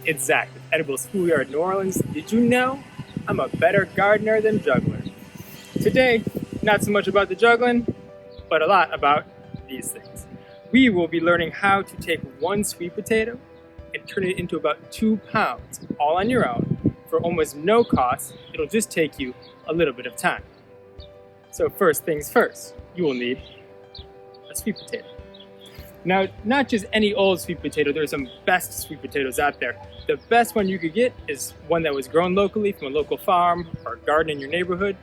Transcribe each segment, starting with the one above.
Exactly. Edible Schoolyard New Orleans. Did you know I'm a better gardener than juggler? Today, not so much about the juggling, but a lot about these things. We will be learning how to take one sweet potato and turn it into about 2 pounds, all on your own, for almost no cost. It'll just take you a little bit of time. So first things first, you will need a sweet potato. Now, not just any old sweet potato, there are some best sweet potatoes out there. The best one you could get is one that was grown locally from a local farm or garden in your neighborhood.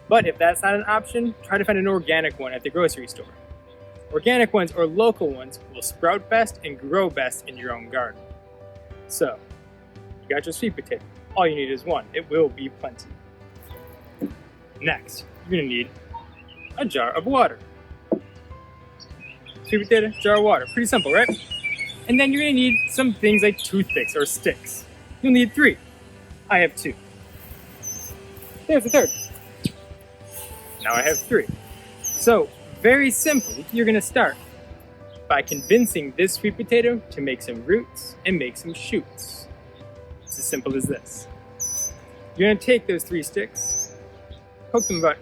But if that's not an option, try to find an organic one at the grocery store. Organic ones or local ones will sprout best and grow best in your own garden. So, you got your sweet potato. All you need is one. It will be plenty. Next, you're going to need a jar of water. Sweet potato, jar of water. Pretty simple, right? And then you're going to need some things like toothpicks or sticks. You'll need 3. I have 2. There's a third. Now I have 3. So, very simply, you're going to start by convincing this sweet potato to make some roots and make some shoots. It's as simple as this. You're going to take those 3 sticks, poke them about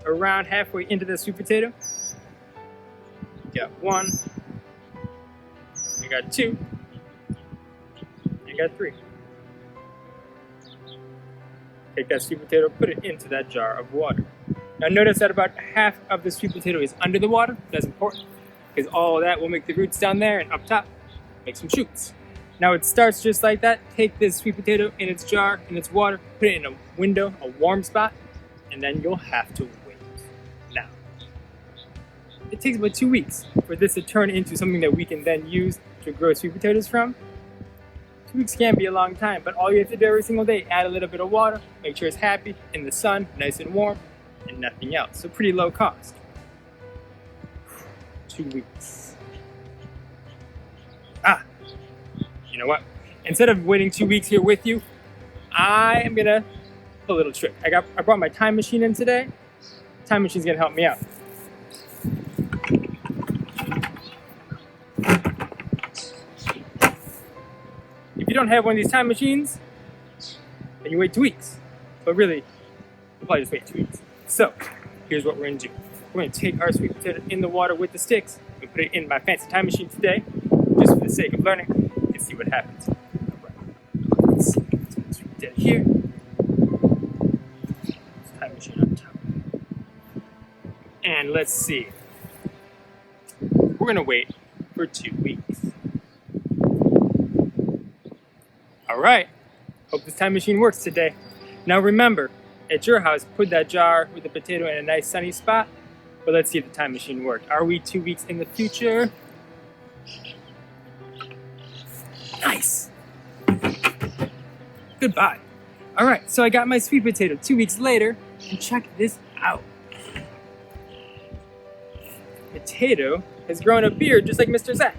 around halfway into the sweet potato. You got 1, you got 2, you got 3. Take that sweet potato, put it into that jar of water. Now notice that about half of the sweet potato is under the water. That's important because all of that will make the roots down there, and up top, make some shoots. Now it starts just like that. Take this sweet potato in its jar, in its water, put it in a window, a warm spot, and then you'll have to wait. Now, it takes about 2 weeks for this to turn into something that we can then use to grow sweet potatoes from. 2 weeks can be a long time, but all you have to do every single day, add a little bit of water, make sure it's happy, in the sun, nice and warm, and nothing else. So pretty low cost. 2 weeks. You know what? Instead of waiting 2 weeks here with you, I am gonna pull a little trick. I brought my time machine in today. Time machine's gonna help me out. If you don't have one of these time machines, then you wait 2 weeks. But really, you'll probably just wait 2 weeks. So, here's what we're gonna do. We're gonna take our sweet potato in the water with the sticks and put it in my fancy time machine today, just for the sake of learning, and see what happens. All right. Let's see. Let's put the sweet potato here. Time machine on top. And let's see. We're gonna wait for 2 weeks. All right, hope this time machine works today. Now remember, at your house, put that jar with the potato in a nice sunny spot, but let's see if the time machine worked. Are we 2 weeks in the future? Nice. Goodbye. All right, so I got my sweet potato 2 weeks later, and check this out. Potato has grown a beard just like Mr. Zach.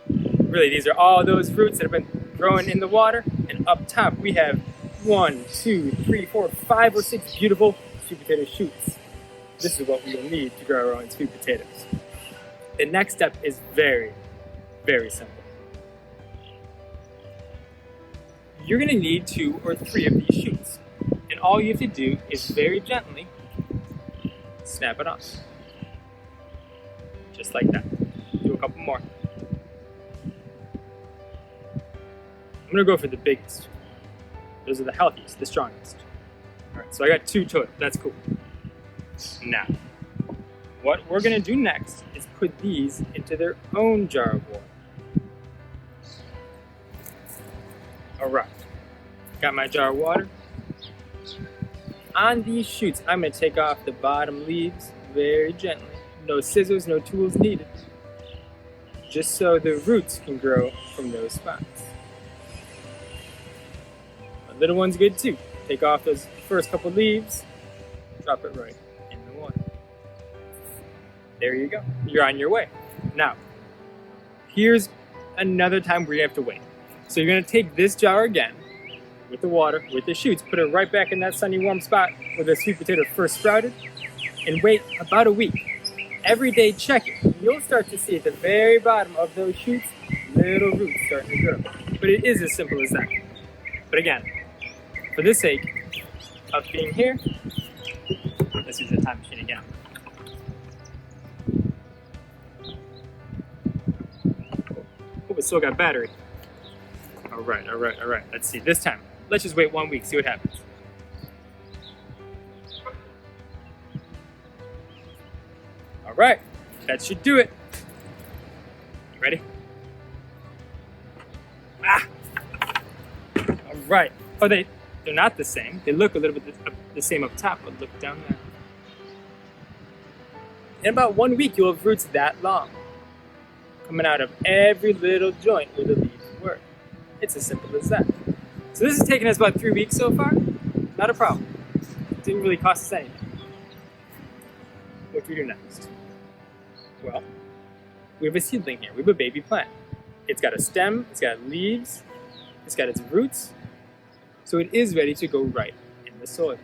Really, these are all those fruits that have been growing in the water, and up top we have 1, 2, 3, 4, 5 or 6 beautiful sweet potato shoots. This is what we will need to grow our own sweet potatoes. The next step is very, very simple. You're going to need 2 or 3 of these shoots, and all you have to do is very gently snap it off. Just like that. Do a couple more. I'm gonna go for the biggest. Those are the healthiest, the strongest. All right, so I got 2 total. That's cool. Now, what we're gonna do next is put these into their own jar of water. All right, got my jar of water. On these shoots, I'm gonna take off the bottom leaves very gently. No scissors, no tools needed. Just so the roots can grow from those spots. Little one's good too. Take off those first couple leaves, drop it right in the water. There you go. You're on your way. Now, here's another time where you have to wait. So you're gonna take this jar again, with the water, with the shoots, put it right back in that sunny warm spot where the sweet potato first sprouted, and wait about a week. Every day check it. You'll start to see at the very bottom of those shoots little roots starting to grow. But it is as simple as that. But again, for the sake of being here, let's use the time machine again. Oh, we still got battery. All right. Let's see. This time, let's just wait 1 week, see what happens. All right, that should do it. You ready? All right. Oh, they're not the same. They look a little bit the same up top, but look down there. In about 1 week, you'll have roots that long, coming out of every little joint where the leaves were. It's as simple as that. So this has taken us about 3 weeks so far. Not a problem. It didn't really cost us anything. What do we do next? Well, we have a seedling here. We have a baby plant. It's got a stem, it's got leaves, it's got its roots, so it is ready to go right in the soil.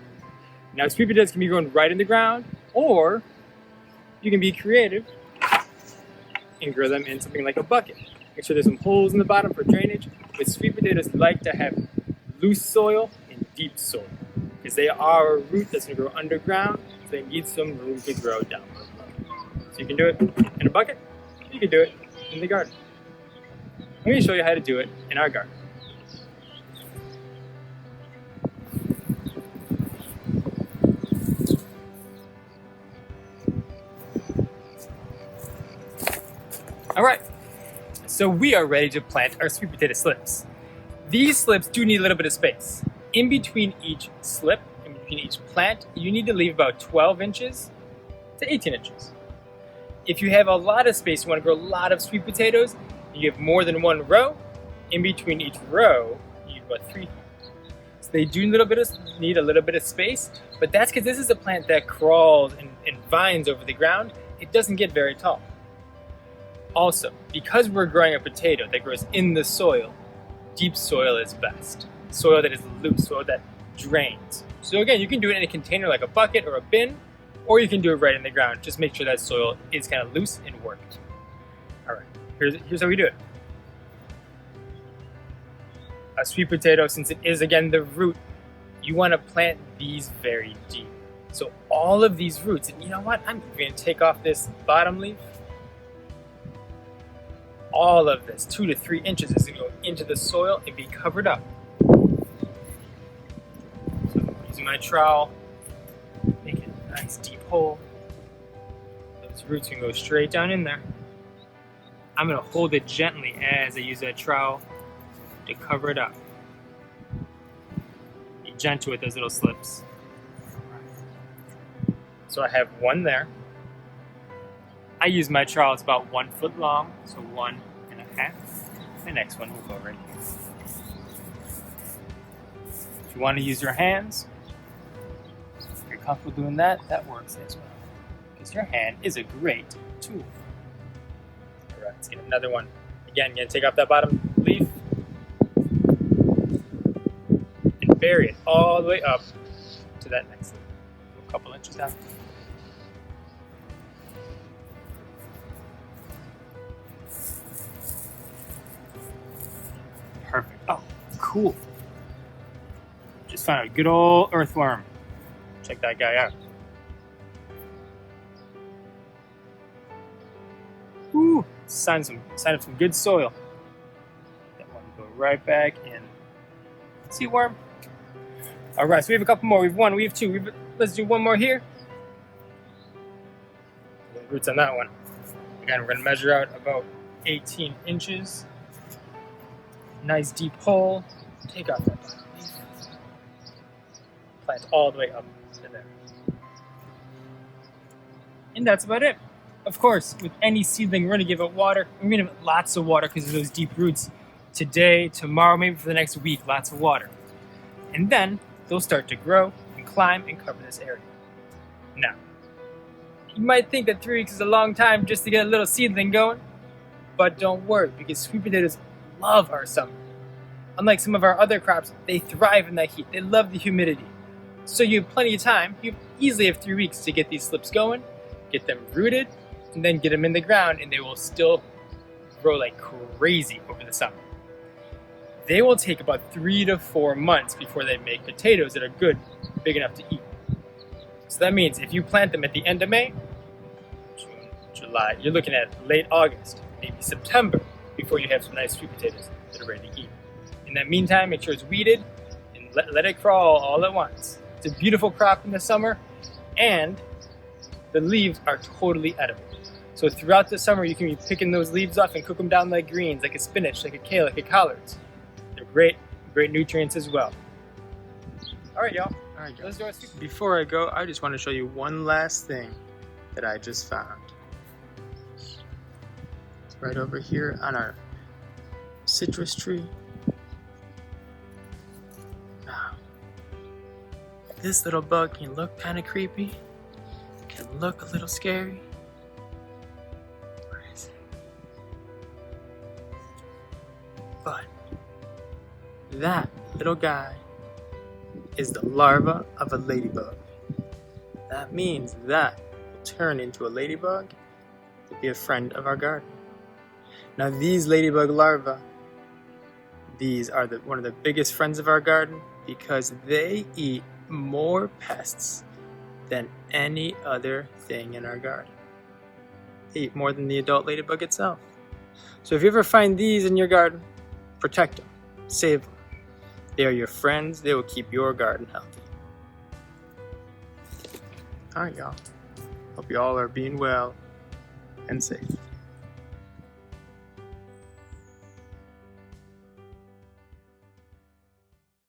Now, sweet potatoes can be grown right in the ground, or you can be creative and grow them in something like a bucket. Make sure there's some holes in the bottom for drainage, but sweet potatoes like to have loose soil and deep soil, because they are a root that's going to grow underground, so they need some room to grow down below. So you can do it in a bucket, you can do it in the garden. I'm going to show you how to do it in our garden. All right, so we are ready to plant our sweet potato slips. These slips do need a little bit of space. In between each slip, in between each plant, you need to leave about 12 inches to 18 inches. If you have a lot of space, you want to grow a lot of sweet potatoes, you have more than one row, in between each row, you need about 3 feet. So they do need a little bit of space, but that's because this is a plant that crawls and vines over the ground. It doesn't get very tall. Also, because we're growing a potato that grows in the soil, deep soil is best. Soil that is loose, soil that drains. So again, you can do it in a container like a bucket or a bin, or you can do it right in the ground. Just make sure that soil is kind of loose and worked. All right, here's how we do it. A sweet potato, since it is again the root, you want to plant these very deep. So all of these roots, and you know what? I'm going to take off this bottom leaf. All of this, 2 to 3 inches, is going to go into the soil and be covered up. So I'm using my trowel, make it a nice deep hole. Those roots can go straight down in there. I'm going to hold it gently as I use that trowel to cover it up. Be gentle with those little slips. So I have one there. I use my trowel, it's about 1 foot long, so 1.5. The next one will go right here. If you want to use your hands, if you're comfortable doing that, that works as well. Because your hand is a great tool. Alright, let's get another one. Again, you're going to take off that bottom leaf and bury it all the way up to that next leaf. A couple inches down. Perfect. Oh, cool. Just found a good old earthworm. Check that guy out. Woo! Sign up some good soil. That one go right back in. See, worm? All right, so we have a couple more. We have 1, we have 2. Let's do one more here. Roots on that one. Again, we're going to measure out about 18 inches. Nice deep hole. Take off that bottom leaf. Plant all the way up to there. And that's about it. Of course, with any seedling, we're going to give it water. We're going to give it lots of water because of those deep roots. Today, tomorrow, maybe for the next week, lots of water. And then they'll start to grow and climb and cover this area. Now, you might think that 3 weeks is a long time just to get a little seedling going, but don't worry, because sweet potatoes love our summer. Unlike some of our other crops, they thrive in that heat. They love the humidity. So you have plenty of time. You easily have 3 weeks to get these slips going, get them rooted, and then get them in the ground, and they will still grow grow like crazy over the summer. They will take about 3 to 4 months before they make potatoes that are good, big enough to eat. So that means if you plant them at the end of May, June, July, you're looking at late August, maybe September, before you have some nice sweet potatoes that are ready to eat. In that meantime, make sure it's weeded and let it crawl all at once. It's a beautiful crop in the summer, and the leaves are totally edible. So throughout the summer, you can be picking those leaves off and cook them down like greens, like a spinach, like a kale, like a collards. They're great nutrients as well. All right, y'all. Let's do our sweet. Before I go, I just want to show you one last thing that I just found. It's right over here on our citrus tree. Now, this little bug can look kind of creepy, can look a little scary. Where is it? But that little guy is the larva of a ladybug. That means that will turn into a ladybug to be a friend of our garden. Now these ladybug larvae, these are one of the biggest friends of our garden because they eat more pests than any other thing in our garden. They eat more than the adult ladybug itself. So if you ever find these in your garden, protect them, save them. They are your friends. They will keep your garden healthy. All right, y'all. Hope you all are being well and safe.